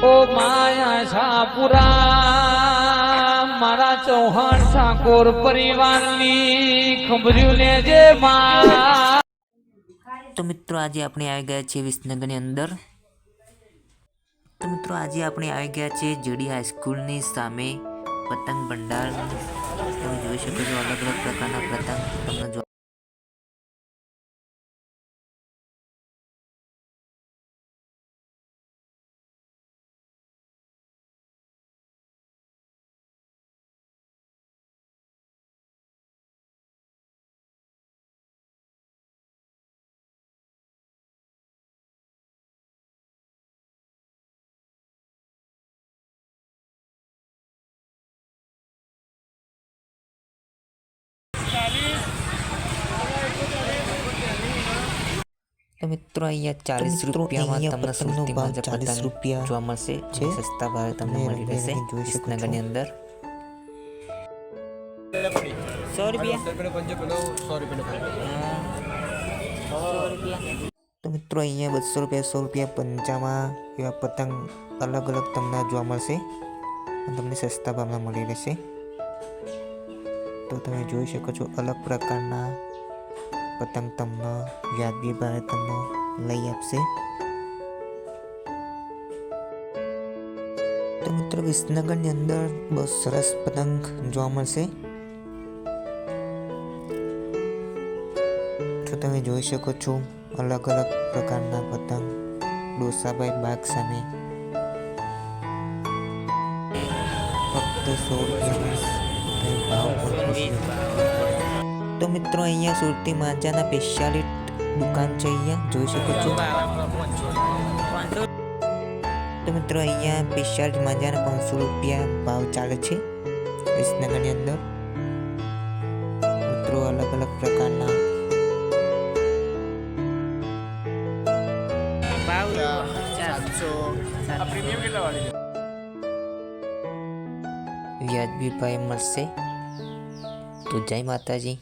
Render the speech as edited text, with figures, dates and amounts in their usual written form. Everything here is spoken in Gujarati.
ઓ માયા છાપુરા મારા ચૌહાણ ઠાકોર પરિવારની ખબર્યું લેજે માં। તો મિત્રો આજે આપણે આવી ગયા છીએ વિસનગરની અંદર। તો મિત્રો આજે આપણે આવી ગયા છીએ જેડી હાઈસ્કૂલની સામે પતંગ ભંડાર। તમે જોઈ શકો છો અલગ અલગ પ્રકારના પતંગ તમને જોવા। तो मित्रों अहींया 40 રૂપિયામાં તમને સૌથી મોંઘા પતંગ જોવા મળશે છે। સસ્તા ભાવે તમને મળી રહેશે વિસનગરની અંદર। 100 રૂપિયા। તો મિત્રો અહીંયા 200 રૂપિયા 100 રૂપિયા 50માં એવા પતંગ અલગ અલગ તમને જોવા મળશે અને તમને સસ્તા ભાવમાં મળી રહેશે। તો તમે જોઈ શકો છો અલગ પ્રકારના પતંગ તમને વ્યાજબી ભાવે તમને લઈ આપશે। તો મિત્રો વિસનગરની અંદર બહુ સરસ પતંગ જોવા મળશે। તો તમે જોઈ શકો છો અલગ અલગ પ્રકારના પતંગ ડોસાભાઈ બાગ સામે ફક્ત 100 રૂપિયામાં तो मित्रों अहींया सुरती मांजाना स्पेशलिस्ट दुकान है। अहींया જોઈ શકો છો। तो मित्रों अहींया स्पेशलिस्ट मांजाना 500 રૂપિયા भाव चाले छे विसनगરની અંદર। मित्रों अलग अलग प्रकारना भाव 700 आ प्रीमियम કેટલા વાળી વ્યાજબી ભાવે મળશે। तो जय माता जी।